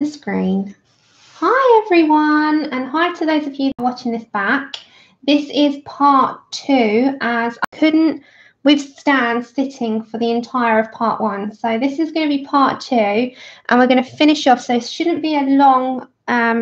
the screen. Hi everyone, and hi to those of you watching this back. This is part 2, as I couldn't withstand sitting for the entire of part 1. So this is going to be part 2, and we're going to finish off. So it shouldn't be a long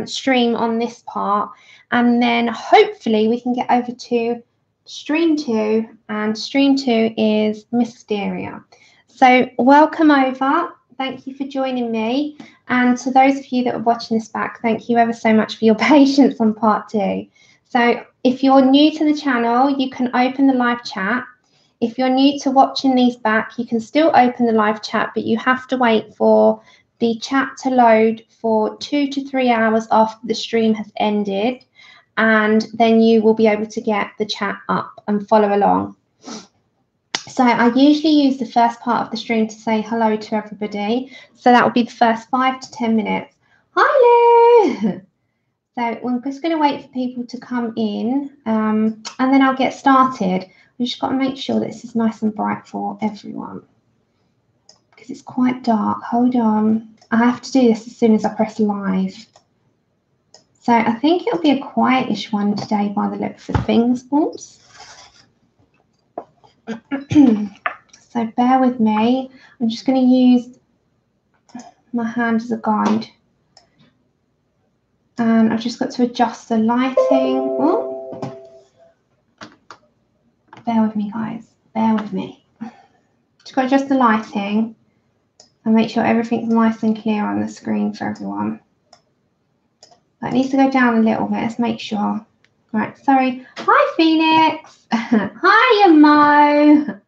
stream on this part, and then hopefully we can get over to stream 2, and stream 2 is Mysteria. So welcome over. Thank you for joining me. And to those of you that are watching this back, thank you ever so much for your patience on part 2. So if you're new to the channel, you can open the live chat. If you're new to watching these back, you can still open the live chat, but you have to wait for the chat to load for 2 to 3 hours after the stream has ended. And then you will be able to get the chat up and follow along. So I usually use the first part of the stream to say hello to everybody. So that will be the first 5 to 10 minutes. Hi, Lou! So we're just going to wait for people to come in, and then I'll get started. We've just got to make sure that this is nice and bright for everyone, because it's quite dark. Hold on. I have to do this as soon as I press live. So I think it'll be a quietish one today by the looks of things. Oops. So bear with me. I'm just going to use my hand as a guide, and I've just got to adjust the lighting. Oh. Bear with me, guys. Bear with me. Just got to adjust the lighting and make sure everything's nice and clear on the screen for everyone. That needs to go down a little bit. Let's make sure. Right, sorry. Hi, Phoenix. Hiya, Mo.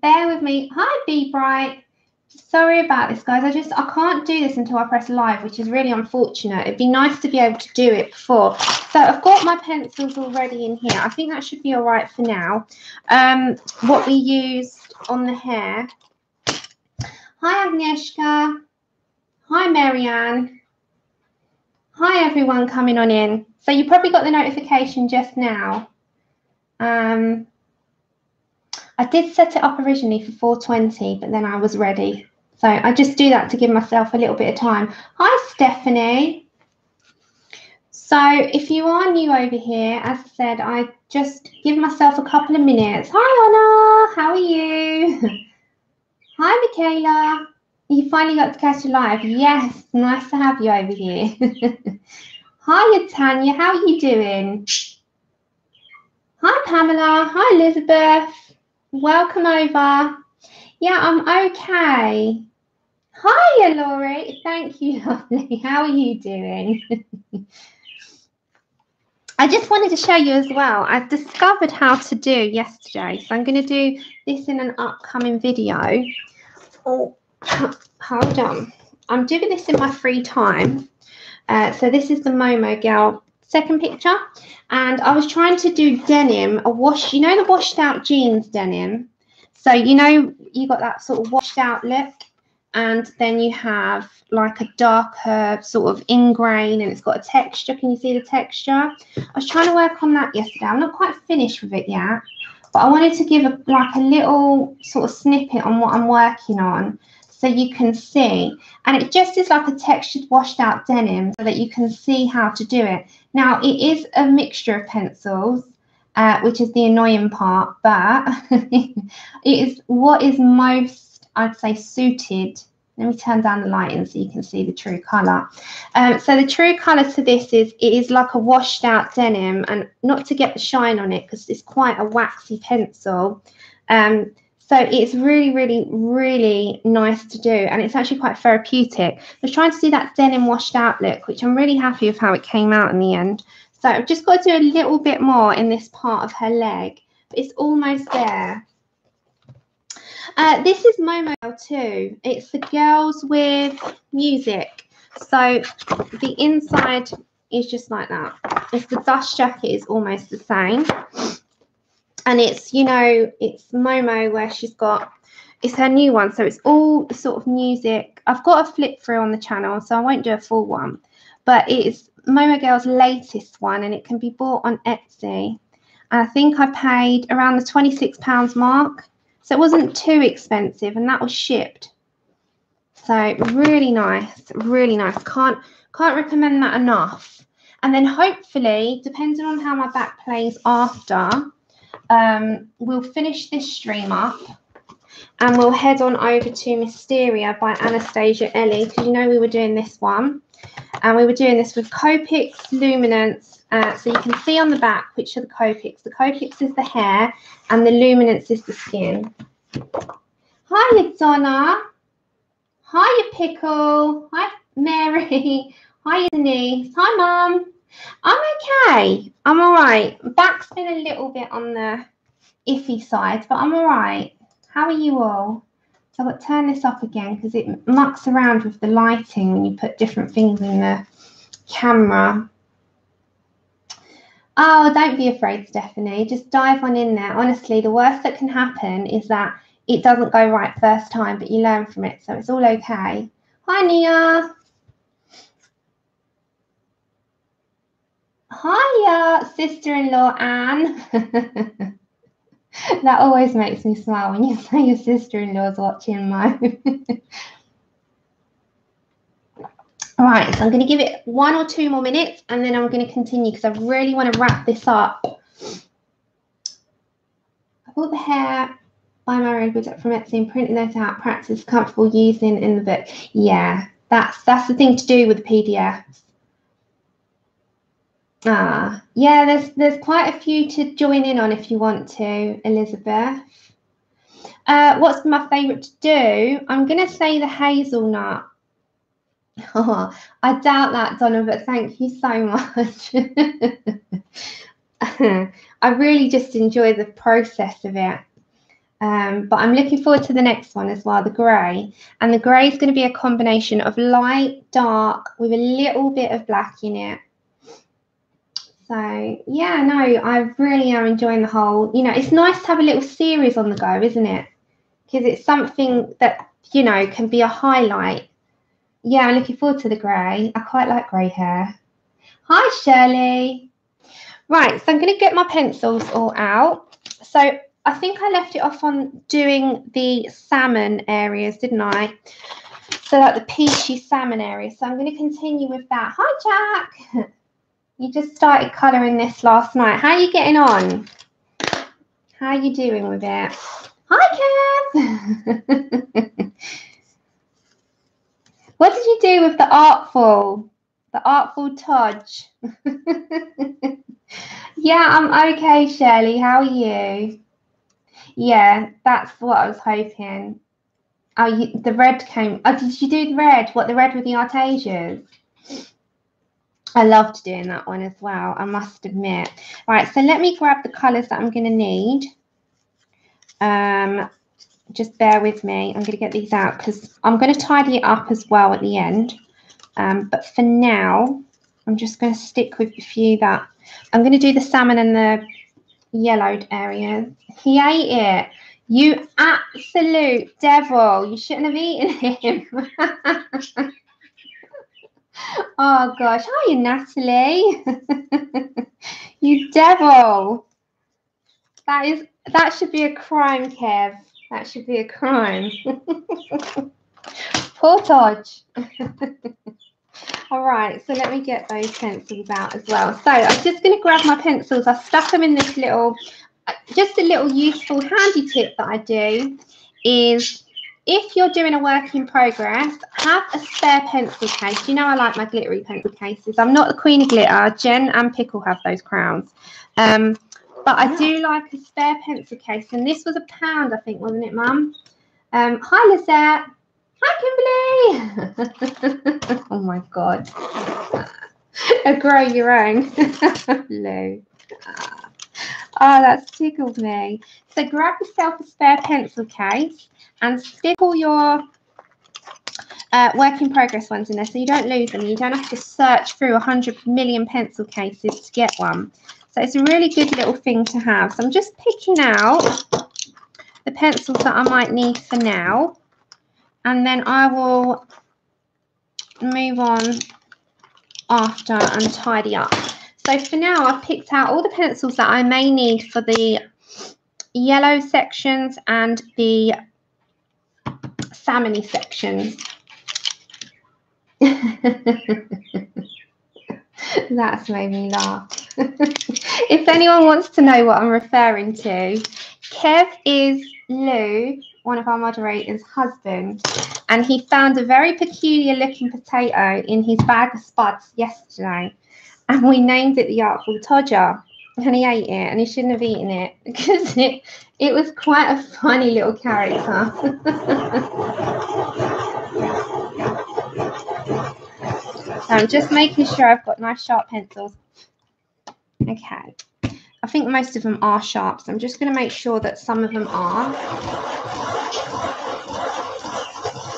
Bear with me. Hi, Be Bright. Sorry about this, guys. I can't do this until I press live, which is really unfortunate. It'd be nice to be able to do it before. So I've got my pencils already in here. I think that should be all right for now. What we used on the hair. Hi, Agnieszka. Hi, Marianne. Hi, everyone coming on in. So you probably got the notification just now. I did set it up originally for 4:20, but then I was ready. So I just do that to give myself a little bit of time. Hi, Stephanie. So if you are new over here, as I said, I just give myself a couple of minutes. Hi, Anna. How are you? Hi, Michaela. You finally got to catch a live. Yes, nice to have you over here. Hi, Tanya. How are you doing? Hi, Pamela. Hi, Elizabeth. Welcome over. Yeah, I'm okay. Hiya, Laurie. Thank you, lovely. How are you doing? I just wanted to show you as well. I discovered how to do yesterday. So I'm going to do this in an upcoming video. Oh, hold on. I'm doing this in my free time. So this is the Momo Girl second picture. And I was trying to do denim, a wash, you know, the washed out jeans denim. So, you know, you got that sort of washed out look, and then you have like a darker sort of ingrain, and it's got a texture. Can you see the texture? I was trying to work on that yesterday. I'm not quite finished with it yet, but I wanted to give like a little sort of snippet on what I'm working on, so you can see. And it just is like a textured washed out denim, so that you can see how to do it. Now, it is a mixture of pencils, which is the annoying part, but it is what is most, I'd say, suited. Let me turn down the lighting so you can see the true colour. So the true colour to this is, it is like a washed out denim, and not to get the shine on it because it's quite a waxy pencil. So it's really, really, really nice to do, and it's actually quite therapeutic. I was trying to do that denim washed out look, which I'm really happy with how it came out in the end. So I've just got to do a little bit more in this part of her leg, but it's almost there. This is Momo too. It's the girls with music. So the inside is just like that. It's the dust jacket is almost the same. And it's, you know, it's Momo where she's got, it's her new one. So it's all sort of music. I've got a flip through on the channel, so I won't do a full one. But it's Momo Girl's latest one, and it can be bought on Etsy. And I think I paid around the £26 mark. So it wasn't too expensive, and that was shipped. So really nice, really nice. Can't recommend that enough. And then hopefully, depending on how my back plays after, we'll finish this stream up and we'll head on over to Mysteria by Anastasia Ellie, because you know we were doing this one. And we were doing this with Copics, Luminance. So you can see on the back which are the Copics. The Copics is the hair and the Luminance is the skin. Hiya, Donna. Hiya, Pickle. Hi, Mary. Hiya, Denise. Hi, Mum. I'm okay. I'm all right. Back's been a little bit on the iffy side, but I'm all right. How are you all? So I've got to turn this up again because it mucks around with the lighting when you put different things in the camera. Oh, don't be afraid, Stephanie. Just dive on in there. Honestly, the worst that can happen is that it doesn't go right first time, but you learn from it, so it's all okay. Hi, Nia. Hiya, sister-in-law Anne. That always makes me smile when you say your sister-in-law's watching, Mo. All right, so I'm going to give it 1 or 2 more minutes, and then I'm going to continue because I really want to wrap this up. I bought the hair by Mariola Budek from Etsy and printing those out. Practice comfortable using in the book. Yeah, that's the thing to do with the PDFs. Yeah, there's quite a few to join in on if you want to, Elizabeth. What's my favourite to do? I'm going to say the hazelnut. Oh, I doubt that, Donna, but thank you so much. I really just enjoy the process of it. But I'm looking forward to the next one as well, the grey. And the grey is going to be a combination of light, dark, with a little bit of black in it. So, yeah, no, I really am enjoying the whole, you know, it's nice to have a little series on the go, isn't it? Because it's something that, you know, can be a highlight. Yeah, I'm looking forward to the grey. I quite like grey hair. Hi, Shirley. Right, so I'm going to get my pencils all out. So I think I left it off on doing the salmon areas, didn't I? So like the peachy salmon area. So I'm going to continue with that. Hi, Jack. You just started colouring this last night. How are you getting on? How are you doing with it? Hi, Kev. What did you do with the Artful? The Artful Todge? Yeah, I'm okay, Shirley. How are you? Yeah, that's what I was hoping. Oh, the red came. Oh, did you do the red? What, the red with the Artesias? I loved doing that one as well, I must admit. Right, so let me grab the colours that I'm going to need. Just bear with me. I'm going to get these out because I'm going to tidy it up as well at the end. But for now, I'm just going to stick with a few that... I'm going to do the salmon and the yellowed areas. He ate it. You absolute devil. You shouldn't have eaten him. Oh, gosh. Hiya, Natalie. You devil. That should be a crime, Kev. That should be a crime. Poor Todge. All right, so let me get those pencils out as well. So I'm just going to grab my pencils. I stuck them in this little, just a little useful handy tip that I do is if you're doing a work in progress, have a spare pencil case. You know I like my glittery pencil cases. I'm not the queen of glitter. Jen and Pickle have those crowns. But I do like a spare pencil case. And this was £1, I think, wasn't it, Mum? Hi, Lizette. Hi, Kimberly. Oh, my God. Grow your own. Lou. Oh, that's tickled me. So grab yourself a spare pencil case and stick all your work in progress ones in there so you don't lose them. You don't have to search through 100 million pencil cases to get one. So it's a really good little thing to have. So I'm just picking out the pencils that I might need for now. And then I will move on after and tidy up. So for now, I've picked out all the pencils that I may need for the yellow sections and the salmony sections. That's made me laugh. If anyone wants to know what I'm referring to, Kev is Lou, one of our moderators' husband, and he found a very peculiar looking potato in his bag of spuds yesterday, and we named it the Artful Todger, and he ate it, and he shouldn't have eaten it because it was quite a funny little character. So I'm just making sure I've got nice sharp pencils. Okay. I think most of them are sharp, so I'm just going to make sure that some of them are.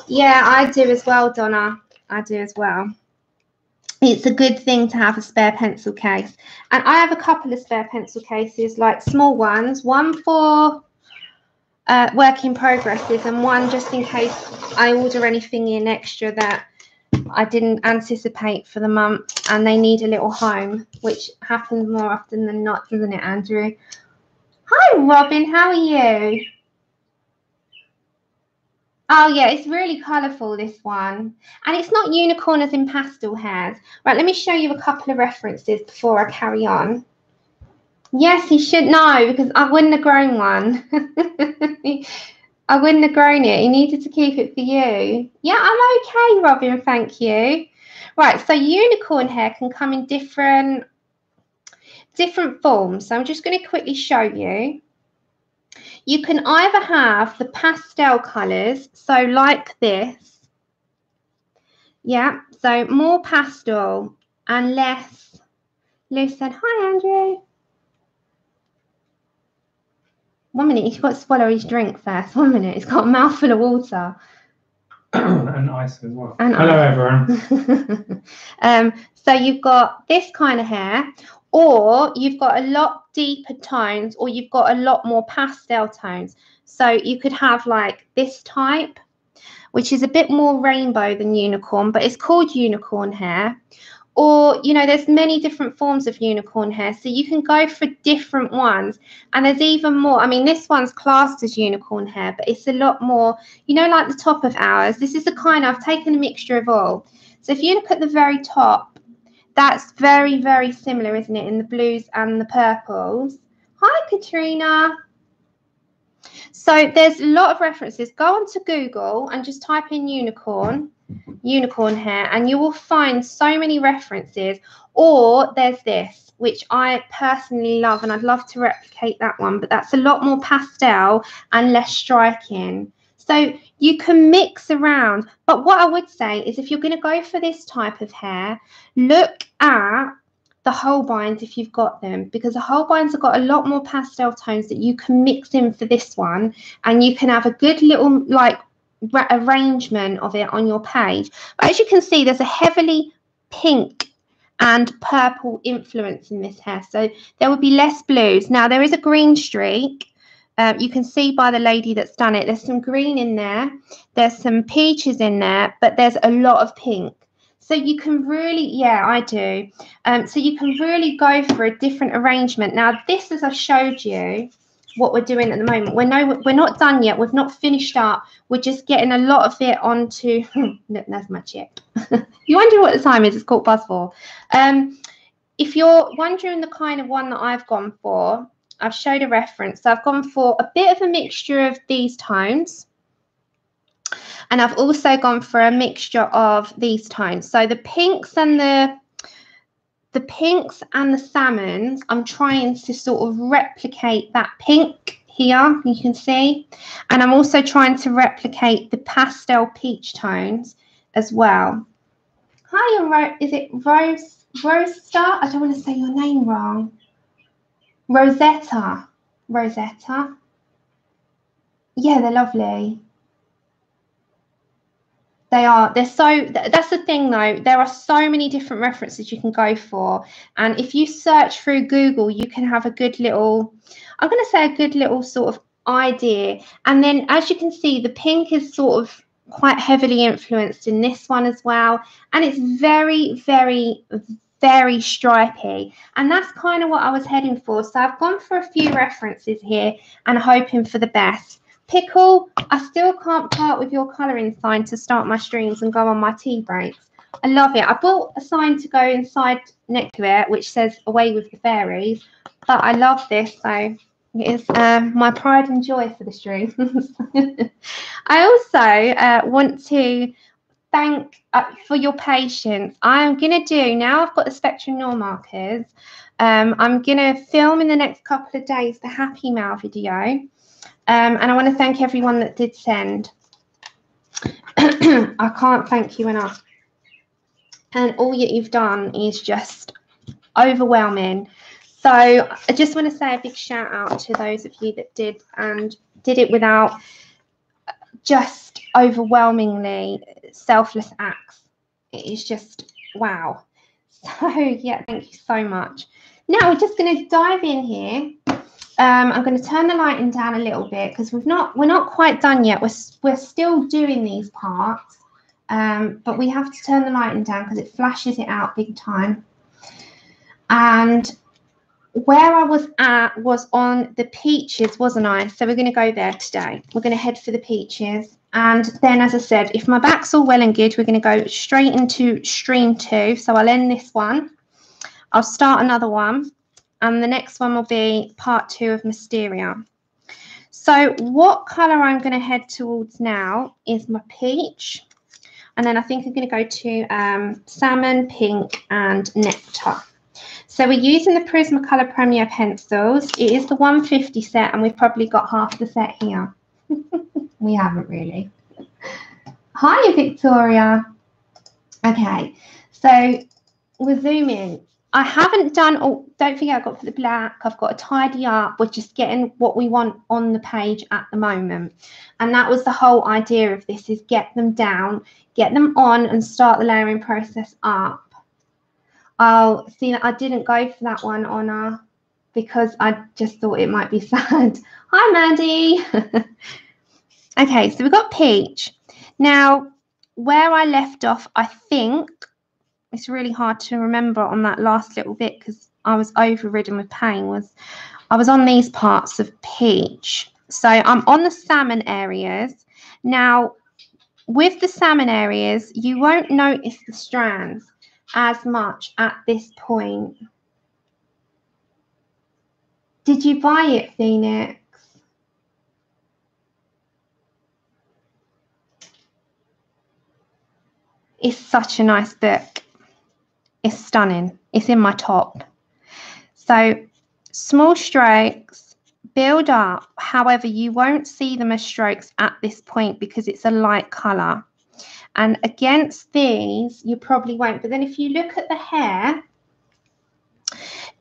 Yeah, I do as well, Donna. I do as well. It's a good thing to have a spare pencil case. And I have a couple of spare pencil cases, like small ones, one for work in progresses and one just in case I order anything in extra that I didn't anticipate for the month and they need a little home, which happens more often than not, doesn't it, Andrew? Hi, Robin. How are you? Oh, yeah, it's really colourful, this one. And it's not unicorn as in pastel hairs. Right, let me show you a couple of references before I carry on. Yes, he should know, because I wouldn't have grown one. I wouldn't have grown it. He needed to keep it for you. Yeah, I'm okay, Robin, thank you. Right, so unicorn hair can come in different forms. So I'm just going to quickly show you. You can either have the pastel colours, so like this. Yeah, so more pastel and less. Lou said, hi, Andrew. 1 minute, he's got to swallow his drink first. 1 minute, he's got a mouthful of water. And ice as well. And hello, everyone. So you've got this kind of hair, or you've got a lot deeper tones, or you've got a lot more pastel tones. So you could have like this type, which is a bit more rainbow than unicorn, but it's called unicorn hair. Or, you know, there's many different forms of unicorn hair, so you can go for different ones. And there's even more. I mean, this one's classed as unicorn hair, but it's a lot more, you know, like the top of ours. This is the kind I've taken a mixture of all. So if you look at the very top, that's very, very similar, isn't it, in the blues and the purples. Hi, Katrina. So there's a lot of references. Go onto Google and just type in unicorn hair, and you will find so many references. Or there's this, which I personally love, and I'd love to replicate that one, but that's a lot more pastel and less striking. So you can mix around. But what I would say is, if you're going to go for this type of hair, look at the Holbeins if you've got them, because the Holbeins have got a lot more pastel tones that you can mix in for this one, and you can have a good little like arrangement of it on your page. But as you can see, there's a heavily pink and purple influence in this hair, so there would be less blues. Now there is a green streak. You can see by the lady that's done it, there's some green in there, there's some peaches in there, but there's a lot of pink. So you can really, yeah, I do. So you can really go for a different arrangement. Now this, as I showed you, what we're doing at the moment, we're not done yet. We've not finished up. We're just getting a lot of it onto, look, there's my chip. You wonder what the time is, it's 4:15. If you're wondering the kind of one that I've gone for, I've showed a reference. So I've gone for a bit of a mixture of these tones. And I've also gone for a mixture of these tones. So the pinks and the salmons, I'm trying to sort of replicate that pink here, you can see. And I'm also trying to replicate the pastel peach tones as well. Hi, is it Rosetta? I don't want to say your name wrong. Rosetta. Yeah, they're lovely. They are. They're so. That's the thing, though. There are so many different references you can go for, and if you search through Google, you can have a good little. I'm going to say a good little sort of idea. And then, as you can see, the pink is sort of quite heavily influenced in this one as well, and it's very, very, very stripy. And that's kind of what I was heading for. So I've gone for a few references here and hoping for the best. Pickle, I still can't part with your colouring sign to start my streams and go on my tea breaks. I love it. I bought a sign to go inside next to it, which says "Away with the Fairies." But I love this, so it is my pride and joy for the streams. I also want to thank for your patience. I'm going to do, now I've got the Spectrum Noir markers, I'm going to film in the next couple of days the Happy Mail video. And I want to thank everyone that did send. I can't thank you enough. And all that you've done is just overwhelming. So I just want to say a big shout out to those of you that did, and did it without just overwhelmingly selfless acts. It is just wow. So yeah, thank you so much. Now we're just going to dive in here. I'm going to turn the lighting down a little bit because we're not quite done yet. We're still doing these parts, but we have to turn the lighting down because it flashes it out big time. And where I was at was on the peaches, wasn't I? So we're going to go there today. We're going to head for the peaches. And then, as I said, if my back's all well and good, we're going to go straight into stream 2. So I'll end this one. I'll start another one. And the next one will be part 2 of Mysteria. So what colour I'm going to head towards now is my peach. And then I think I'm going to go to salmon, pink and nectar. So we're using the Prismacolor Premier pencils. It is the 150 set and we've probably got half the set here. We haven't really. Hi, Victoria. Okay, so we're zooming. I haven't done, oh, don't forget I've got for the black, I've got to tidy up. We're just getting what we want on the page at the moment. And that was the whole idea of this, is get them down, get them on and start the layering process up. I'll see that I didn't go for that one on because I just thought it might be sad. Hi, Mandy. Okay, so we've got peach. Now, where I left off, I think it's really hard to remember on that last little bit because I was overridden with pain. I was on these parts of peach. So I'm on the salmon areas. Now, with the salmon areas, you won't notice the strands as much at this point. Did you buy it, Phoenix? It's such a nice book. It's stunning. It's in my top. So small strokes, build up. However, you won't see them as strokes at this point because it's a light colour. And against these, you probably won't. But then if you look at the hair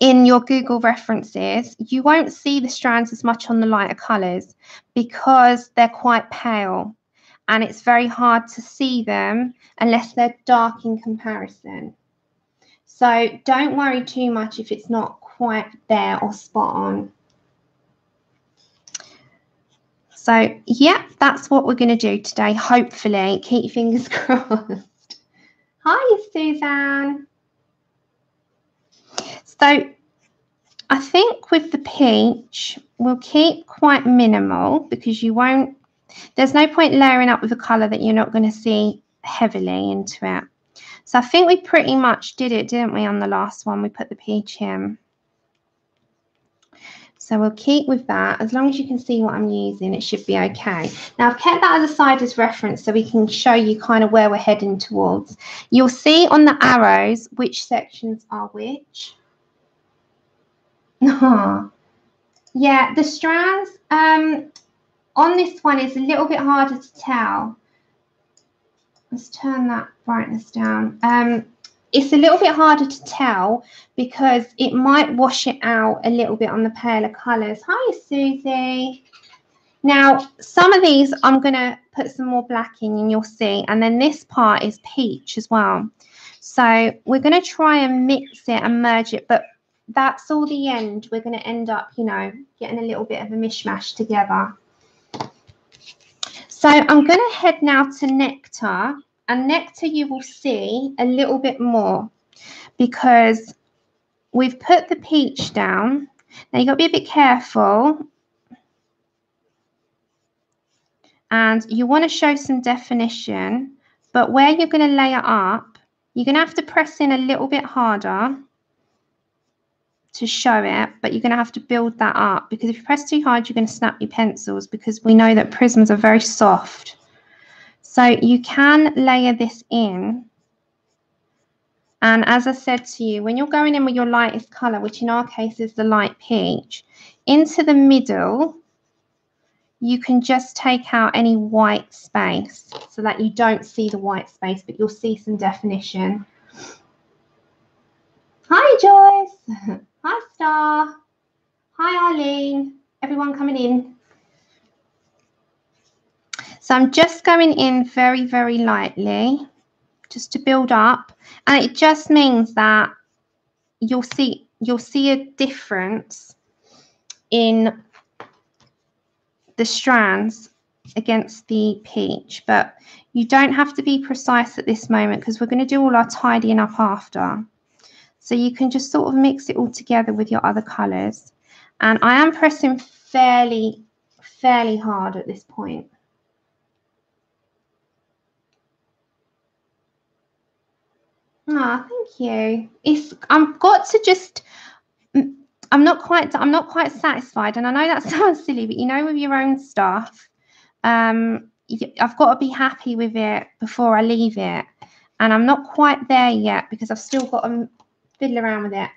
in your Google references, you won't see the strands as much on the lighter colours because they're quite pale. And it's very hard to see them unless they're dark in comparison. So don't worry too much if it's not quite there or spot on. So, yeah, that's what we're going to do today, hopefully. Keep your fingers crossed. Hi, Suzanne. So, I think with the peach, we'll keep quite minimal because you won't, there's no point layering up with a colour that you're not going to see heavily into it. So I think we pretty much did it, didn't we, on the last one? We put the peach in. So we'll keep with that. As long as you can see what I'm using, it should be okay. Now, I've kept that as a side as reference so we can show you kind of where we're heading towards. You'll see on the arrows which sections are which. Yeah, the strands on this one is a little bit harder to tell. Let's turn that brightness down. It's a little bit harder to tell because it might wash it out a little bit on the paler colours. Hi, Susie. Now, some of these I'm going to put some more black in and you'll see. And then this part is peach as well. So we're going to try and mix it and merge it. But that's all the end. We're going to end up, you know, getting a little bit of a mishmash together. So I'm going to head now to nectar. And nectar you will see a little bit more because we've put the peach down. Now you've got to be a bit careful. And you want to show some definition. But where you're going to layer up, You're going to have to press in a little bit harder to show it, but you're going to have to build that up, because if you press too hard, you're going to snap your pencils, because we know that prisms are very soft. So you can layer this in. And as I said to you, when you're going in with your lightest colour, which in our case is the light peach, into the middle, you can just take out any white space so that you don't see the white space, but you'll see some definition. Hi, Joyce. Hi, Star. Hi, Arlene. Everyone coming in. So I'm just going in very, very lightly, just to build up. And it just means that you'll see a difference in the strands against the peach, but you don't have to be precise at this moment, because we're going to do all our tidying up after. So you can just sort of mix it all together with your other colours. And I am pressing fairly hard at this point. Ah, thank you. I'm not quite satisfied, and I know that sounds silly, but you know, with your own stuff, I've got to be happy with it before I leave it, and I'm not quite there yet, because I've still got to fiddle around with it.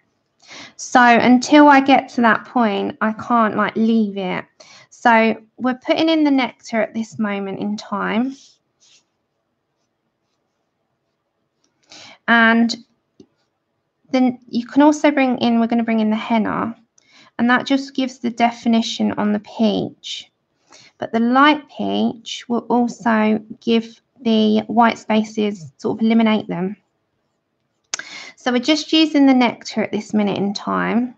So until I get to that point, I can't like leave it. So we're putting in the nectar at this moment in time. And then you can also we're going to bring in the henna, and that just gives the definition on the peach. But the light peach will also give the white spaces, sort of eliminate them. So we're just using the nectar at this minute in time.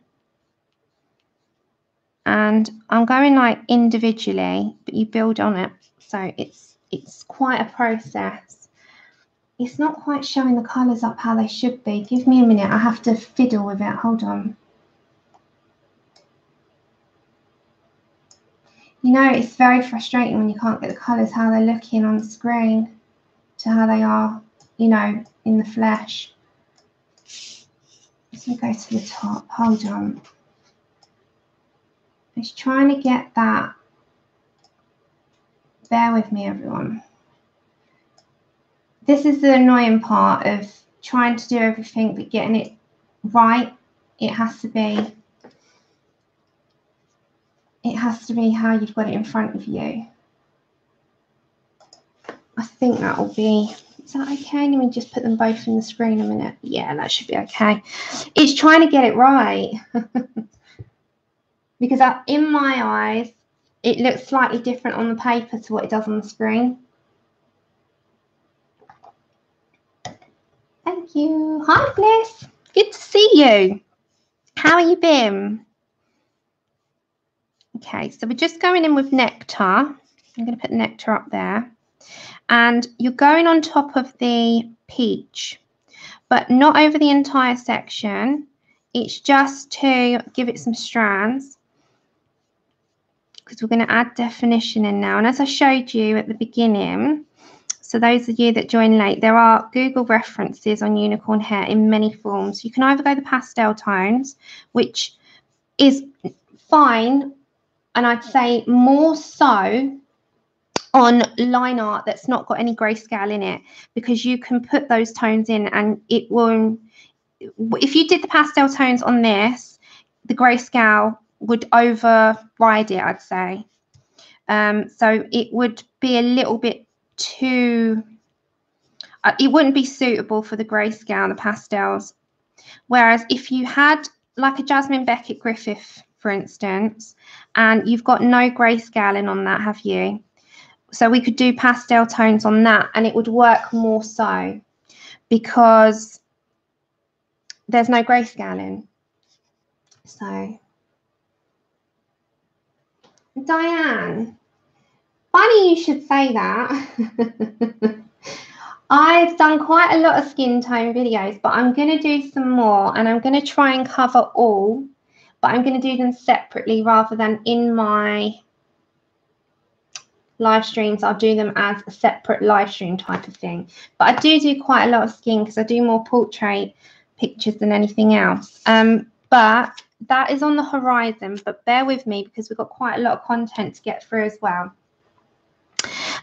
And I'm going like individually, but you build on it. So it's quite a process. It's not quite showing the colours up how they should be. Give me a minute. I have to fiddle with it. Hold on. You know, it's very frustrating when you can't get the colours how they're looking on the screen to how they are, you know, in the flesh. Let me go to the top. Hold on. It's trying to get that. Bear with me, everyone. This is the annoying part of trying to do everything but getting it right. It has to be how you've got it in front of you. I think that will be, is that okay? Let me just put them both in the screen a minute. Yeah, that should be okay. It's trying to get it right. Because in my eyes, it looks slightly different on the paper to what it does on the screen. Thank you. Hi, Bliss. Good to see you. How are you been? Okay, so we're just going in with nectar. I'm going to put nectar up there. And you're going on top of the peach, but not over the entire section. It's just to give it some strands, because we're going to add definition in now. And as I showed you at the beginning, so those of you that join late, there are Google references on unicorn hair in many forms. You can either go the pastel tones, which is fine, and I'd say more so on line art that's not got any grayscale in it, because you can put those tones in and it will, if you did the pastel tones on this, the grayscale would override it, I'd say. So it would be a little bit too, it wouldn't be suitable for the grayscale, the pastels. Whereas if you had like a Jasmine Beckett Griffith, for instance, and you've got no grayscaling on that, have you? So we could do pastel tones on that and it would work more so, because there's no grayscaling. So, Diane, funny you should say that. I've done quite a lot of skin tone videos, but I'm going to do some more, and I'm going to try and cover all, but I'm going to do them separately rather than in my live streams, I'll do them as a separate live stream type of thing. But I do quite a lot of skin because I do more portrait pictures than anything else. But that is on the horizon, but bear with me because we've got quite a lot of content to get through as well.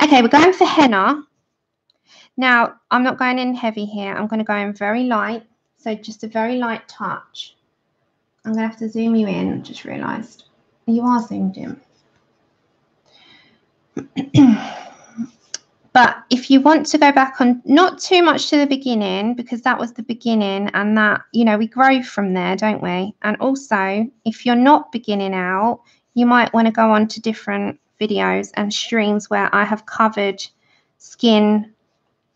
Okay, we're going for henna. Now, I'm not going in heavy here. I'm going to go in very light. So just a very light touch. I'm going to have to zoom you in. I just realised. You are zoomed in. But if you want to go back on, not too much to the beginning, because that was the beginning and that, you know, we grow from there, don't we? And also, if you're not beginning out, you might want to go on to different videos and streams where I have covered skin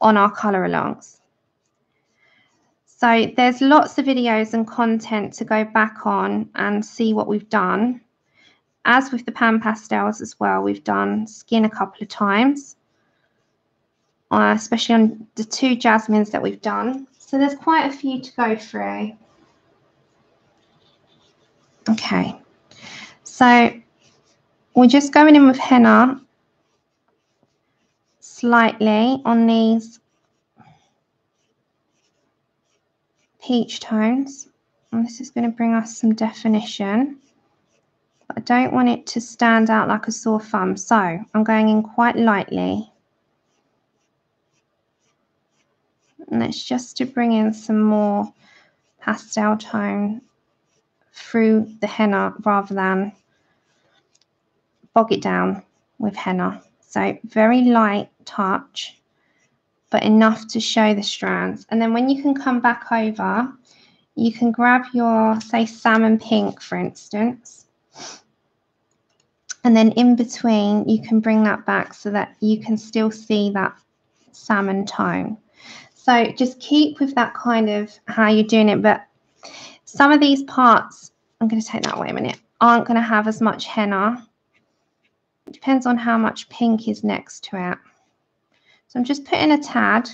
on our colour alongs. So there's lots of videos and content to go back on and see what we've done. As with the pan pastels as well, we've done skin a couple of times, especially on the 2 jasmines that we've done. So there's quite a few to go through. Okay, so we're just going in with henna slightly on these peach tones, and this is going to bring us some definition, but I don't want it to stand out like a sore thumb, so I'm going in quite lightly, and it's just to bring in some more pastel tone through the henna rather than bog it down with henna. So very light touch, but enough to show the strands. And then when you can come back over, you can grab your, say, salmon pink, for instance, and then in between you can bring that back so that you can still see that salmon tone. So just keep with that kind of how you're doing it, but some of these parts, I'm going to take that away a minute, aren't going to have as much henna. It depends on how much pink is next to it. So I'm just putting a tad,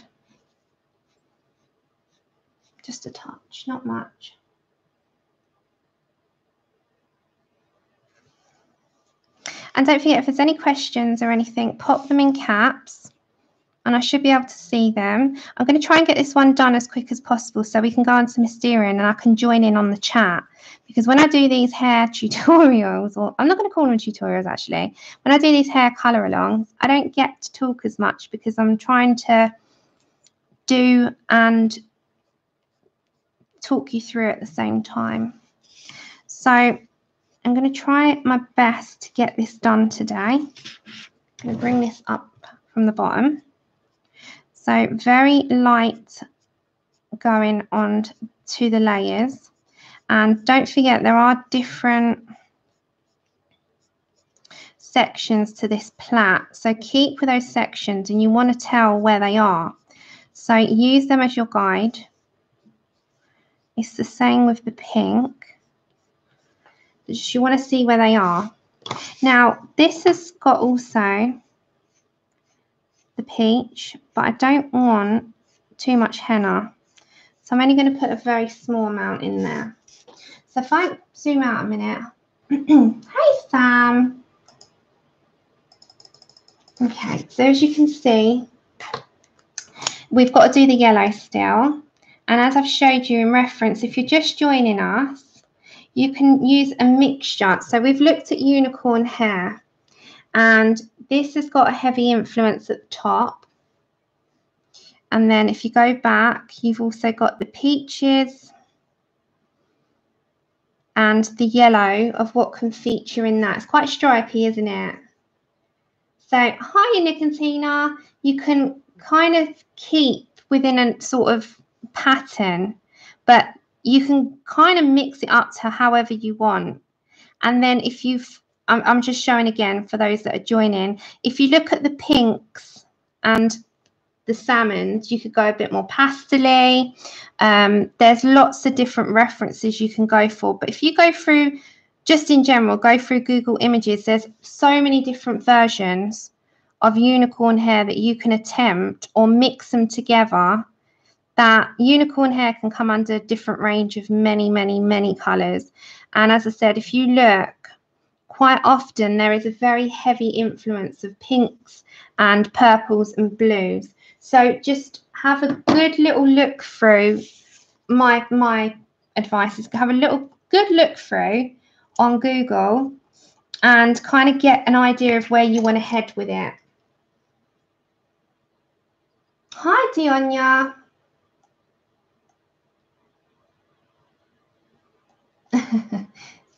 just a touch, not much. And don't forget, if there's any questions or anything, pop them in caps and I should be able to see them. I'm going to try and get this one done as quick as possible so we can go on to Mysterian and I can join in on the chat. Because when I do these hair tutorials, or I'm not going to call them tutorials actually, when I do these hair colour alongs, I don't get to talk as much because I'm trying to do and talk you through at the same time. So I'm going to try my best to get this done today. I'm going to bring this up from the bottom. So very light going on to the layers. And don't forget, there are different sections to this plait. So keep with those sections and you want to tell where they are. So use them as your guide. It's the same with the pink. Just you want to see where they are. Now, this has got also the peach, but I don't want too much henna. So I'm only going to put a very small amount in there. So if I zoom out a minute. Hi, Sam. Okay, so as you can see, we've got to do the yellow still. And as I've showed you in reference, if you're just joining us, you can use a mixture. So we've looked at unicorn hair. And this has got a heavy influence at the top. And then if you go back, you've also got the peaches and the yellow of what can feature in that. It's quite stripy, isn't it? So, hi, Nick and Tina. You can kind of keep within a sort of pattern, but you can kind of mix it up to however you want. And then if you've, I'm just showing again for those that are joining, if you look at the pinks and the salmons, you could go a bit more pastel-y. There's lots of different references you can go for, but if you go through, just in general, go through Google Images, there's so many different versions of unicorn hair that you can attempt or mix them together, that unicorn hair can come under a different range of many, many, many colors. And as I said, if you look quite often there is a very heavy influence of pinks and purples and blues. So just have a good little look through. My advice is to have a good look through on Google and kind of get an idea of where you want to head with it. Hi, Dionia.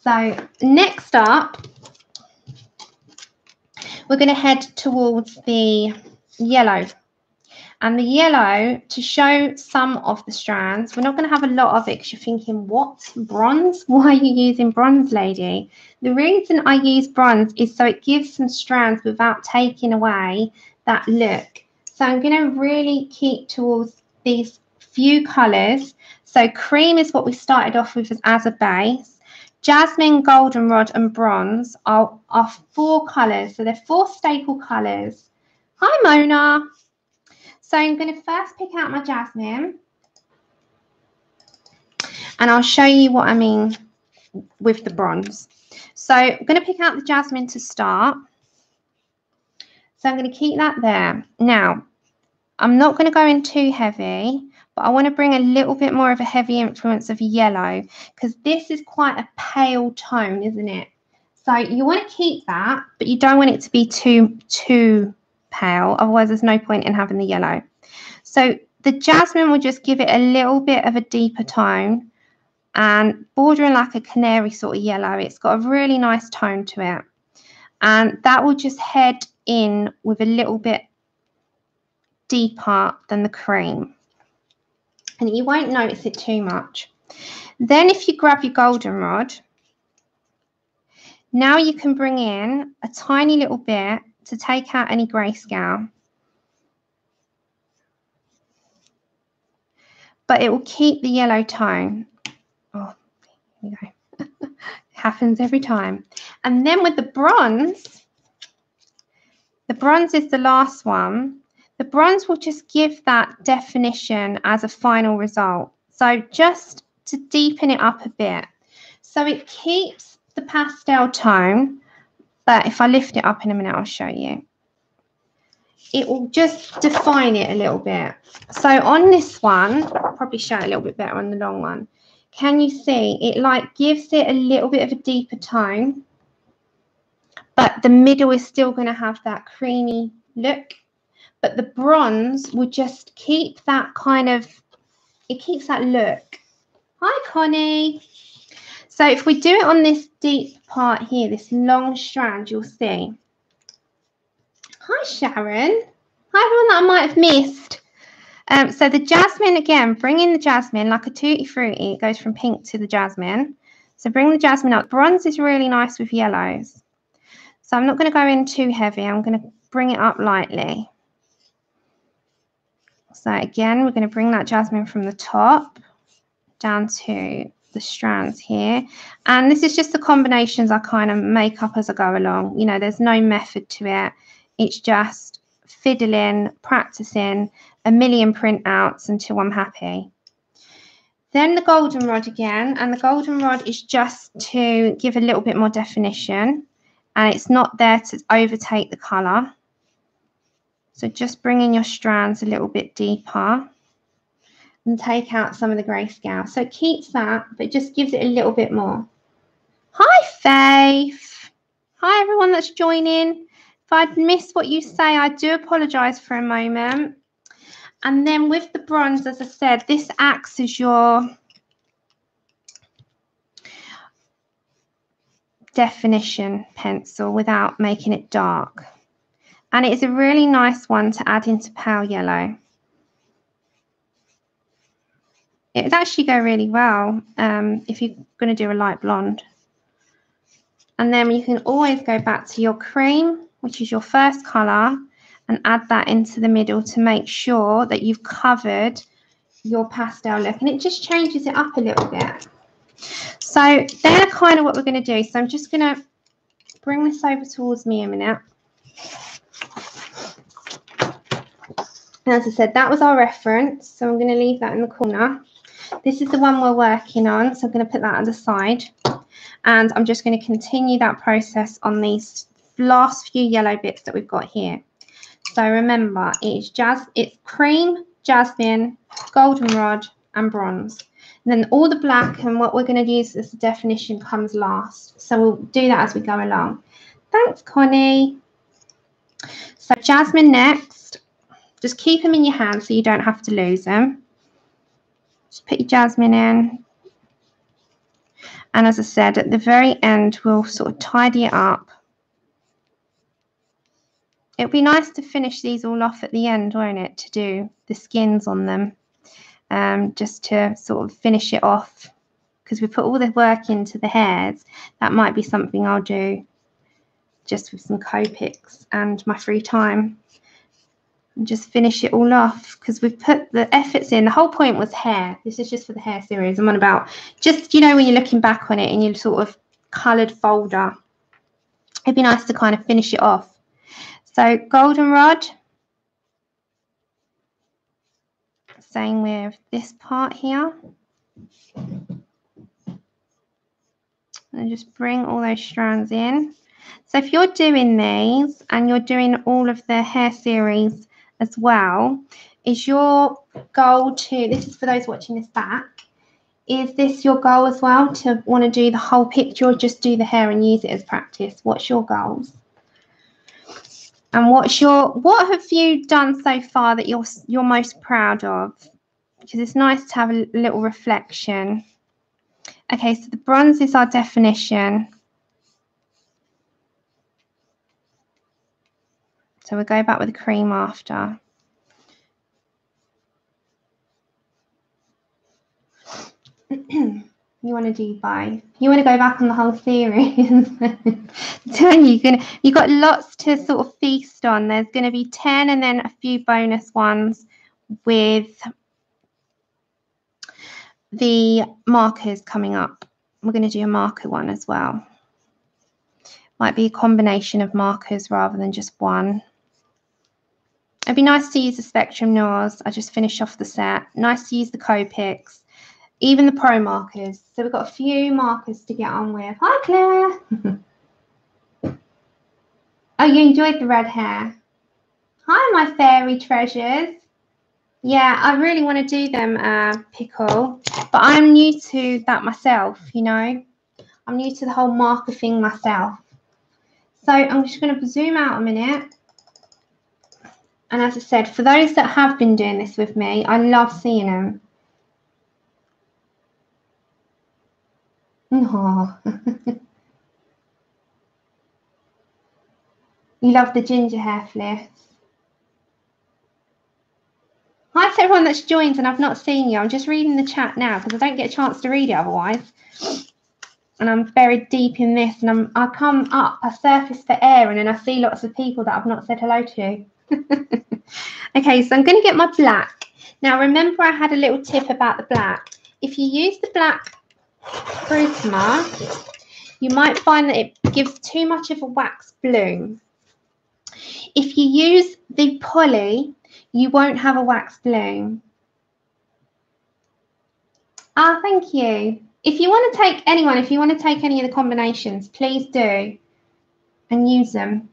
So next up, we're going to head towards the yellow. And the yellow, to show some of the strands, we're not going to have a lot of it because you're thinking, what? Bronze? Why are you using bronze, lady? The reason I use bronze is so it gives some strands without taking away that look. So I'm going to really keep towards these few colours. So cream is what we started off with as a base. Jasmine, goldenrod and bronze are 4 colours. So they're 4 staple colours. Hi, Mona. So I'm going to first pick out my jasmine. And I'll show you what I mean with the bronze. So I'm going to pick out the jasmine to start. So I'm going to keep that there. Now, I'm not going to go in too heavy, but I want to bring a little bit more of a heavy influence of yellow because this is quite a pale tone, isn't it? So you want to keep that, but you don't want it to be too pale. Otherwise, there's no point in having the yellow. So the jasmine will just give it a little bit of a deeper tone and bordering like a canary sort of yellow. It's got a really nice tone to it. And that will just head in with a little bit deeper than the cream. And you won't notice it too much. Then if you grab your goldenrod, now you can bring in a tiny little bit to take out any grayscale. But it will keep the yellow tone. Oh, here we go. It happens every time. And then with the bronze is the last one. The bronze will just give that definition as a final result. So just to deepen it up a bit. So it keeps the pastel tone, but if I lift it up in a minute, I'll show you. It will just define it a little bit. So on this one, I'll probably show it a little bit better on the long one. Can you see it like gives it a little bit of a deeper tone, but the middle is still going to have that creamy look. But the bronze will just keep that kind of, it keeps that look. Hi, Connie. So if we do it on this deep part here, this long strand, you'll see. Hi, Sharon. Hi, everyone that I might have missed. So the jasmine, again, bring in the jasmine like a tutti frutti. It goes from pink to the jasmine. So bring the jasmine up. Bronze is really nice with yellows. So I'm not going to go in too heavy. I'm going to bring it up lightly. So again, we're going to bring that jasmine from the top down to the strands here. And this is just the combinations I kind of make up as I go along. You know, there's no method to it. It's just fiddling, practicing, a million printouts until I'm happy. Then the goldenrod again, and the goldenrod is just to give a little bit more definition, and it's not there to overtake the colour. So just bring in your strands a little bit deeper and take out some of the grayscale. So it keeps that, but it just gives it a little bit more. Hi, Faith. Hi, everyone that's joining. If I'd missed what you say, I do apologise for a moment. And then with the bronze, as I said, this acts as your definition pencil without making it dark. And it is a really nice one to add into pale yellow. It would actually go really well if you're going to do a light blonde. And then you can always go back to your cream, which is your first colour, and add that into the middle to make sure that you've covered your pastel look. And it just changes it up a little bit. So they're kind of what we're going to do. So I'm just going to bring this over towards me a minute. And as I said, that was our reference. So I'm going to leave that in the corner. This is the one we're working on. So I'm going to put that on the side. And I'm just going to continue that process on these last few yellow bits that we've got here. So remember, it's cream, jasmine, goldenrod, and bronze. And then all the black and what we're going to use as the definition comes last. So we'll do that as we go along. Thanks, Connie. So jasmine next. Just keep them in your hand so you don't have to lose them. Just put your jasmine in. And as I said, at the very end, we'll sort of tidy it up. It'd be nice to finish these all off at the end, won't it, to do the skins on them, just to sort of finish it off, because we put all the work into the hairs. That might be something I'll do just with some Copics and my free time, and just finish it all off, because we've put the efforts in. The whole point was hair. This is just for the hair series. I'm on about just, you know, when you're looking back on it in your sort of coloured folder, it'd be nice to kind of finish it off. So goldenrod, same with this part here. And just bring all those strands in. So if you're doing these and you're doing all of the hair series as well, is your goal to, this is for those watching this back, is this your goal as well, to want to do the whole picture or just do the hair and use it as practice? What's your goals? And what have you done so far that you're most proud of? Because it's nice to have a little reflection. Okay, so the bronze is our definition. So we'll go back with the cream after. You want to do both. You want to go back on the whole series. You've got lots to sort of feast on. There's going to be 10 and then a few bonus ones with the markers coming up. We're going to do a marker one as well. Might be a combination of markers rather than just one. It'd be nice to use the Spectrum Noirs. I just finished off the set. Nice to use the Copics. Even the Pro markers. So we've got a few markers to get on with. Hi, Claire. Oh, you enjoyed the red hair. Hi, my fairy treasures. Yeah, I really want to do them, Pickle. But I'm new to that myself, you know. I'm new to the whole marker thing myself. So I'm just going to zoom out a minute. And as I said, for those that have been doing this with me, I love seeing them. Oh. You love the ginger hair flips. Hi to everyone that's joined and I've not seen you. I'm just reading the chat now because I don't get a chance to read it otherwise. And I'm buried deep in this, and I come up, I surface for air, and then I see lots of people that I've not said hello to. Okay, so I'm going to get my black. Now remember, I had a little tip about the black. If you use the black Prisma, you might find that it gives too much of a wax bloom. If you use the poly, you won't have a wax bloom. Ah, thank you. If you want to take anyone, if you want to take any of the combinations, please do and use them.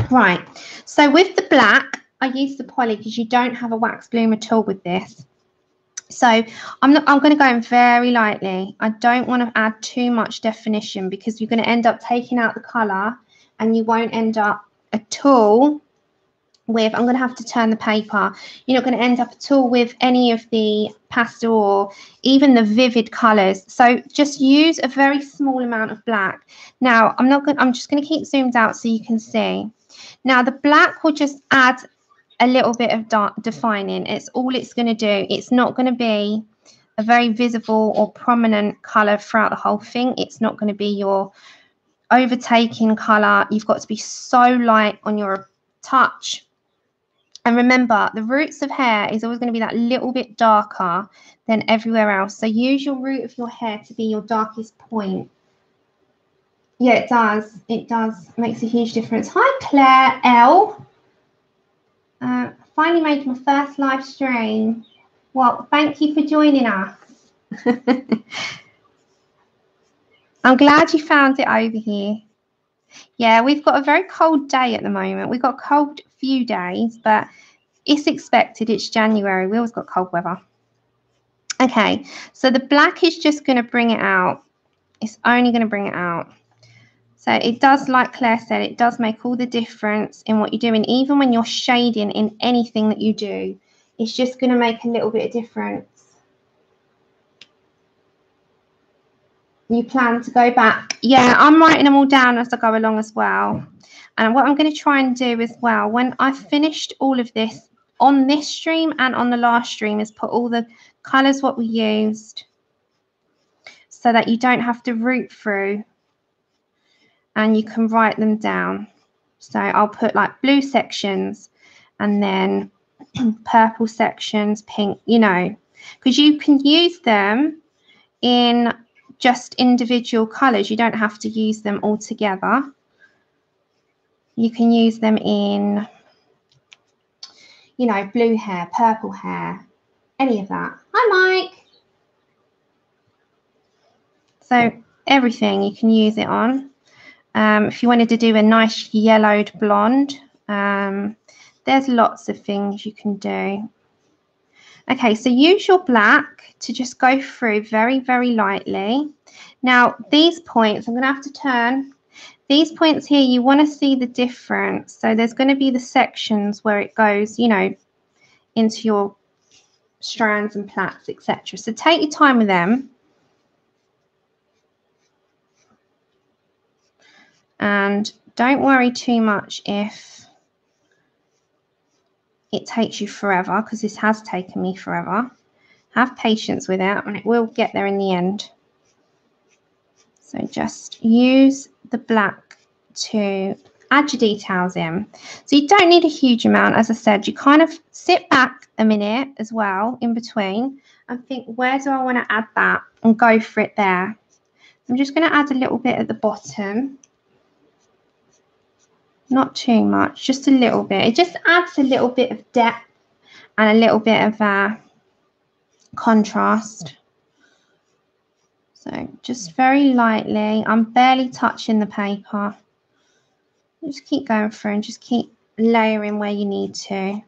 Right, so with the black, I use the poly because you don't have a wax bloom at all with this. So I'm going to go in very lightly. I don't want to add too much definition because you're going to end up taking out the colour and you won't end up at all with, I'm going to have to turn the paper, you're not going to end up at all with any of the pastel or even the vivid colours. So just use a very small amount of black. Now I'm just going to keep zoomed out so you can see. Now the black will just add a little bit of defining. It's all it's going to do. It's not going to be a very visible or prominent colour throughout the whole thing. It's not going to be your overtaking colour. You've got to be so light on your touch. And remember, the roots of hair is always going to be that little bit darker than everywhere else. So use your root of your hair to be your darkest point. Yeah, it does. It does. It makes a huge difference. Hi, Claire L. Finally made my first live stream. Well, thank you for joining us. I'm glad you found it over here. Yeah, we've got a very cold day at the moment. We've got a cold few days, but it's expected. It's January. We always got cold weather. Okay, so the black is just going to bring it out. It's only going to bring it out. So it does, like Claire said, it does make all the difference in what you're doing. Even when you're shading in anything that you do, it's just going to make a little bit of difference. You plan to go back? Yeah, I'm writing them all down as I go along as well. And what I'm going to try and do as well, when I've finished all of this on this stream and on the last stream, is put all the colours what we used so that you don't have to root through and you can write them down. So I'll put like blue sections and then purple sections, pink, you know, because you can use them in just individual colours. You don't have to use them all together. You can use them in, you know, blue hair, purple hair, any of that. Hi, Mike. So everything you can use it on. If you wanted to do a nice yellowed blonde, there's lots of things you can do. Okay, so use your black to just go through very, very lightly. Now, these points, I'm going to have to turn. These points here, you want to see the difference. So there's going to be the sections where it goes, you know, into your strands and plaits, etc. So take your time with them. And don't worry too much if it takes you forever, because this has taken me forever. Have patience with it and it will get there in the end. So just use the black to add your details in. So you don't need a huge amount. As I said, you kind of sit back a minute as well in between and think, where do I want to add that, and go for it there. I'm just going to add a little bit at the bottom. Not too much, just a little bit. It just adds a little bit of depth and a little bit of contrast. So just very lightly. I'm barely touching the paper. Just keep going through and just keep layering where you need to.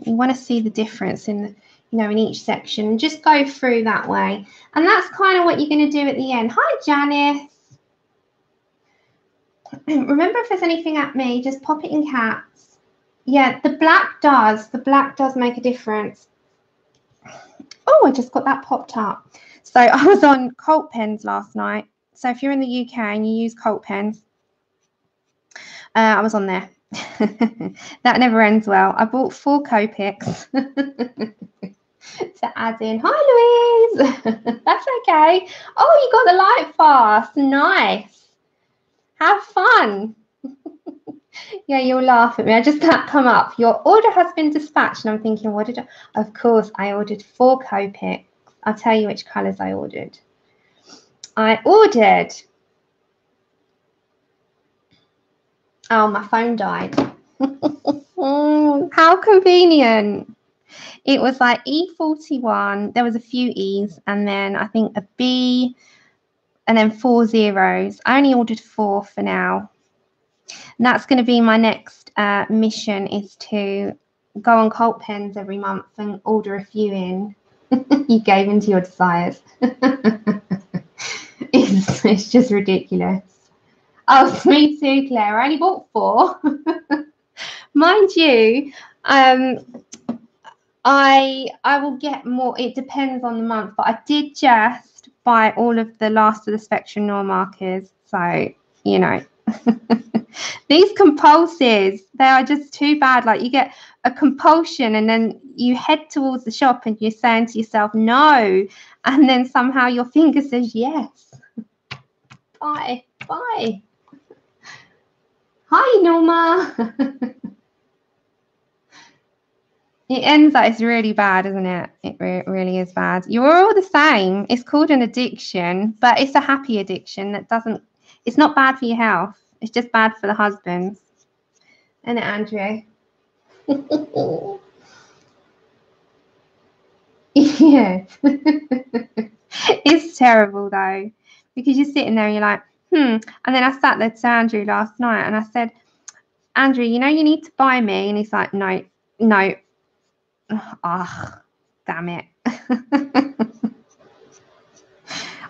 You want to see the difference in the, you know, in each section, and just go through that way. And that's kind of what you're going to do at the end. Hi, Janice. Remember, if there's anything at me, just pop it in caps. Yeah, the black does make a difference. Oh, I just got that popped up. So I was on Colt pens last night. So if you're in the UK and you use Colt pens, I was on there. That never ends well. I bought 4 Copics to add in. Hi, Louise. That's okay. Oh, you got the light fast. Nice. Have fun. Yeah, you'll laugh at me. I just can't come up. Your order has been dispatched. And I'm thinking, what did I? Of course, I ordered 4 Copics. I'll tell you which colours I ordered. I ordered. Oh, my phone died. How convenient. It was like E41. There was a few E's and then I think a B and then 4 zeros. I only ordered 4 for now. And that's going to be my next mission, is to go on Colt pens every month and order a few in. You gave into your desires. It's just ridiculous. Oh, me too, Claire. I only bought 4. Mind you, I will get more. It depends on the month, but I did just buy all of the last of the Spectrum Noir markers. So, you know, these compulses, they are just too bad. Like, you get a compulsion and then you head towards the shop and you're saying to yourself, no. And then somehow your finger says yes. Bye. Bye. Hi, Norma. It ends up, it's really bad, isn't it? It really is bad. You're all the same. It's called an addiction, but it's a happy addiction that doesn't, it's not bad for your health. It's just bad for the husbands. Isn't it, Andrew? Yeah. It's terrible though, because you're sitting there and you're like, And then I sat there to Andrew last night and I said, Andrew, you know you need to buy me. And he's like, no. Ah, damn it.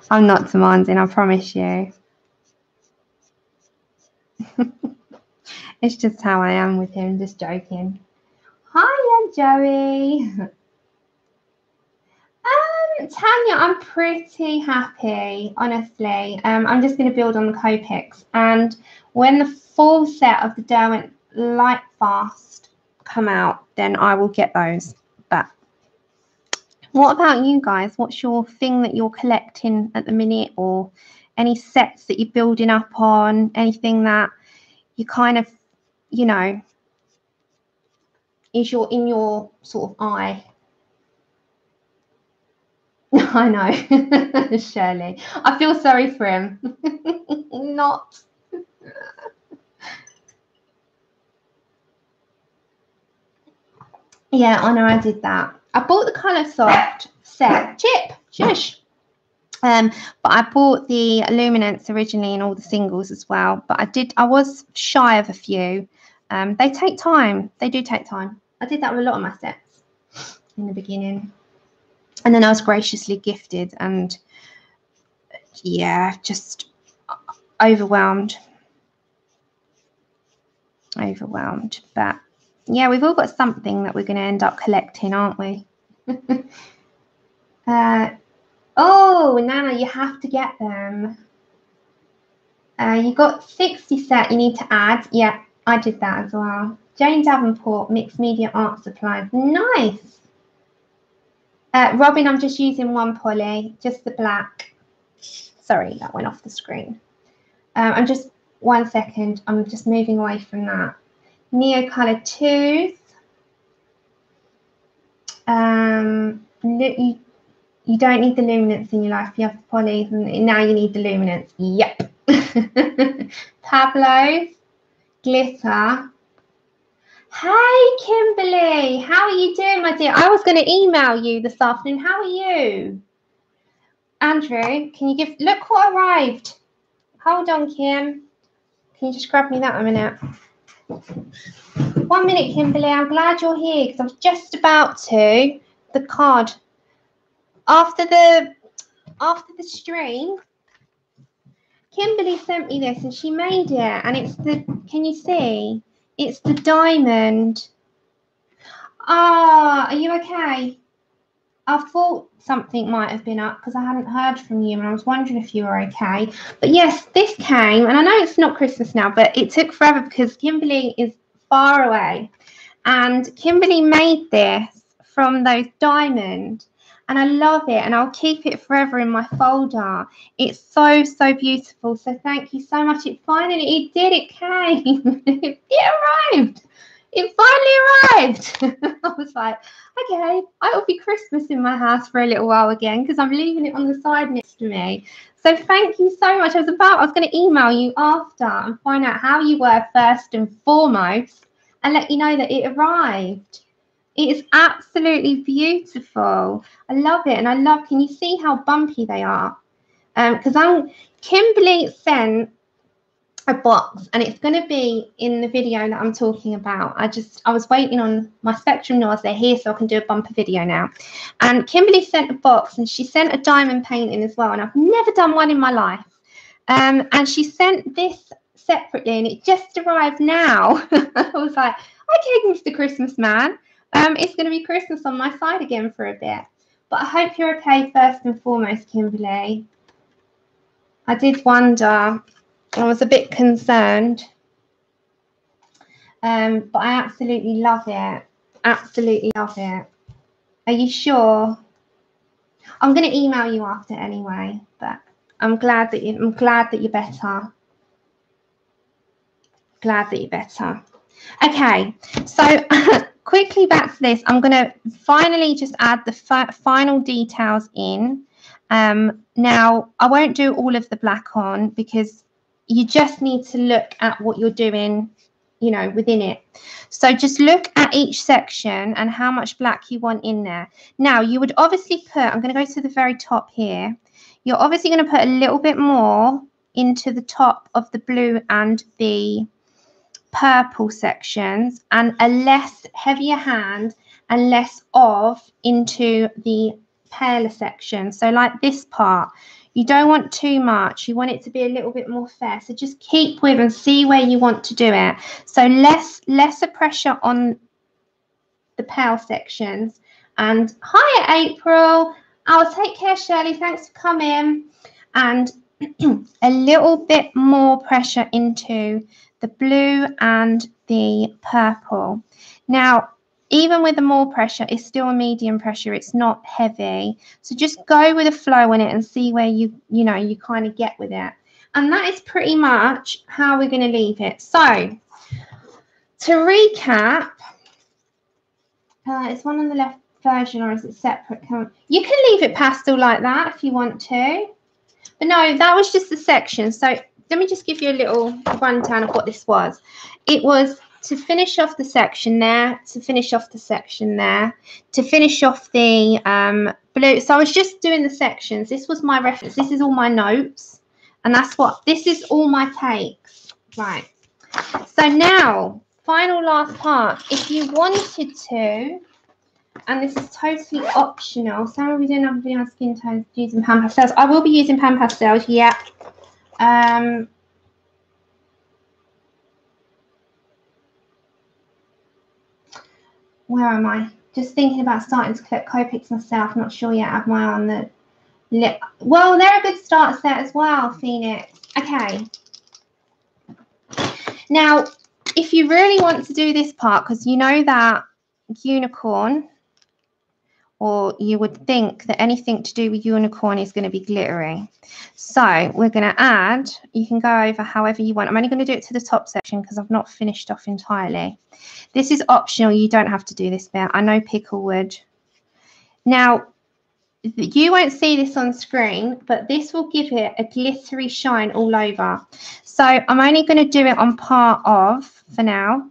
I'm not demanding, I promise you. It's just how I am with him, just joking. Hiya, Joey. Tanya, I'm pretty happy, honestly. I'm just going to build on the Copics. And when the full set of the Derwent Light Fast come out, then I will get those. But what about you guys? What's your thing that you're collecting at the minute, or any sets that you're building up on? Anything that you kind of, you know, is in your sort of eye? I know, Shirley. I feel sorry for him. Not. Yeah, I know I did that. I bought the Colour Soft set. Chip, shush. But I bought the Luminance originally and all the singles as well. But I was shy of a few. They take time. They do take time. I did that with a lot of my sets in the beginning. And then I was graciously gifted and, yeah, just overwhelmed. But, yeah, we've all got something that we're going to end up collecting, aren't we? Oh, Nana, you have to get them. You got 60 set you need to add. Yeah, I did that as well. Jane Davenport, Mixed Media Art Supplies. Nice. Robin, I'm just using one poly, just the black. Sorry, that went off the screen. I'm just, 1 second, I'm just moving away from that. Neo Colour Tooth. You don't need the luminance in your life. You have the polys, and now you need the luminance. Yep. Pablo's glitter. Hey, Kimberly, how are you doing, my dear? I was going to email you this afternoon. How are you? Andrew, can you give... Look what arrived. Hold on, Kim. Can you just grab me that a minute? 1 minute, Kimberly. I'm glad you're here because I was just about to... The card. After the stream, Kimberly sent me this and she made it. And it's the... Can you see? It's the diamond. Ah, are you okay? I thought something might have been up because I hadn't heard from you and I was wondering if you were okay. But yes, this came, and I know it's not Christmas now, but it took forever because Kimberly is far away. And Kimberly made this from those diamonds. And I love it, and I'll keep it forever in my folder. It's so, so beautiful. So thank you so much. It came. It arrived. It finally arrived. I was like, okay, it'll be Christmas in my house for a little while again because I'm leaving it on the side next to me. So thank you so much. I was going to email you after and find out how you were first and foremost and let you know that it arrived. It is absolutely beautiful. I love it. And I love, can you see how bumpy they are? Because Kimberly sent a box, and it's going to be in the video that I'm talking about. I was waiting on my Spectrum Noirs. They're here, so I can do a bumper video now. And Kimberly sent a box, and she sent a diamond painting as well. And I've never done one in my life. And she sent this separately, and it just arrived now. I was like, okay, Mr. Christmas man. It's going to be Christmas on my side again for a bit. But I hope you're okay first and foremost, Kimberly. I did wonder. I was a bit concerned. But I absolutely love it. Absolutely love it. Are you sure? I'm going to email you after anyway, but I'm glad that you're better. Glad that you're better. Okay, so quickly back to this. I'm going to finally just add the final details in. Now, I won't do all of the black on because you just need to look at what you're doing, you know, within it. So just look at each section and how much black you want in there. Now, you would obviously put, I'm going to go to the very top here. You're obviously going to put a little bit more into the top of the blue and the purple sections, and a less heavier hand and less of into the paler section. So like this part, you don't want too much. You want it to be a little bit more fair. So just keep with and see where you want to do it. So lesser pressure on the pale sections. And hi, April. I'll take care, Shirley. Thanks for coming. And a little bit more pressure into the blue and the purple. Now, even with the more pressure, it's still a medium pressure. It's not heavy. So just go with a flow in it and see where you kind of get with it. And that is pretty much how we're going to leave it. So to recap, is one on the left version or is it separate? You can leave it pastel like that if you want to. But no, that was just the section. So let me just give you a little rundown of what this was. It was to finish off the section there, to finish off the section there, to finish off the blue. So I was just doing the sections. This was my reference. This is all my notes. And that's what, this is all my takes. Right. So now, final last part. If you wanted to, and this is totally optional. Sarah, we don't have to be on skin tones using pan pastels. I will be using pan pastels, yeah. Where am I? Just thinking about starting to collect Copics myself. Not sure yet. I have my eye on the lip. Well, they're a good start set as well, Phoenix. Okay. Now, if you really want to do this part, because you know that unicorn, or you would think that anything to do with unicorn is going to be glittery. So we're going to add, you can go over however you want. I'm only going to do it to the top section because I've not finished off entirely. This is optional. You don't have to do this bit. I know Pickle would. Now, you won't see this on screen, but this will give it a glittery shine all over. So I'm only going to do it on part of for now.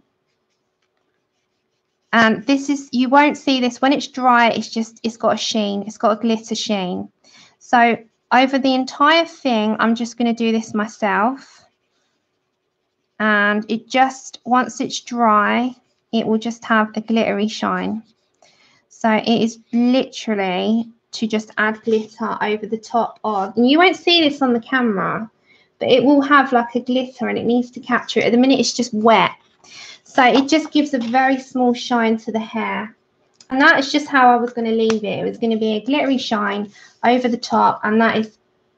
And this is, you won't see this when it's dry. It's got a sheen. It's got a glitter sheen. So over the entire thing, I'm just going to do this myself. And it just, once it's dry, it will just have a glittery shine. So it is literally to just add glitter over the top of, and you won't see this on the camera, but it will have like a glitter and it needs to capture it. At the minute, it's just wet. So it just gives a very small shine to the hair. And that is just how I was going to leave it. It was going to be a glittery shine over the top. And that is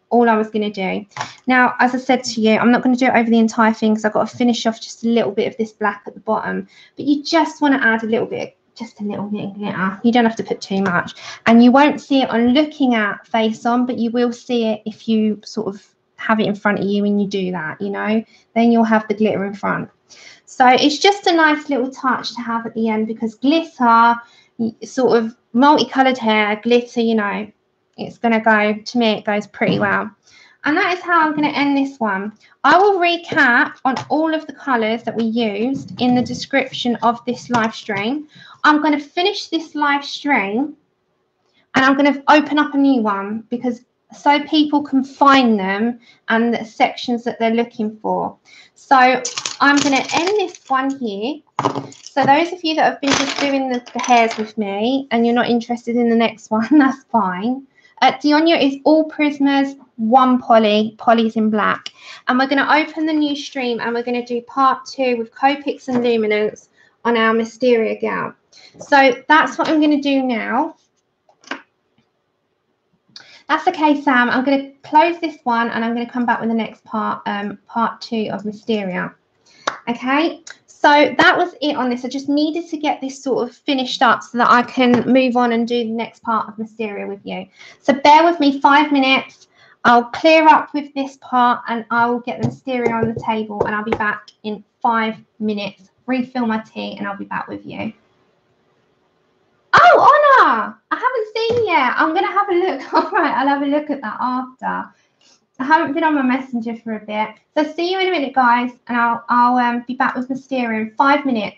all I was going to do. Now, as I said to you, I'm not going to do it over the entire thing because I've got to finish off just a little bit of this black at the bottom. But you just want to add a little bit, just a little bit of glitter. You don't have to put too much. And you won't see it on looking at face on, but you will see it if you sort of have it in front of you and you do that, you know. Then you'll have the glitter in front. So it's just a nice little touch to have at the end because glitter, sort of multicolored hair, glitter, you know, it's going to go, to me, it goes pretty well. And that is how I'm going to end this one. I will recap on all of the colours that we used in the description of this live stream. I'm going to finish this live stream and I'm going to open up a new one because so people can find them and the sections that they're looking for. So I'm going to end this one here. So those of you that have been just doing the hairs with me and you're not interested in the next one, that's fine. Dionia is all Prismas, one Poly's in black. And we're going to open the new stream and we're going to do part 2 with Copics and Luminance on our Mysteria gown. So that's what I'm going to do now. That's okay, Sam. I'm going to close this one and I'm going to come back with the next part, part 2 of Mysteria. Okay, so that was it on this. I just needed to get this sort of finished up so that I can move on and do the next part of Mysteria with you. So bear with me 5 minutes. I'll clear up with this part and I will get the Mysteria on the table and I'll be back in 5 minutes. Refill my tea and I'll be back with you. Oh, Honor, I haven't seen yet. I'm going to have a look. All right, I'll have a look at that after. I haven't been on my messenger for a bit. So see you in a minute, guys, and I'll be back with Mysteria in 5 minutes.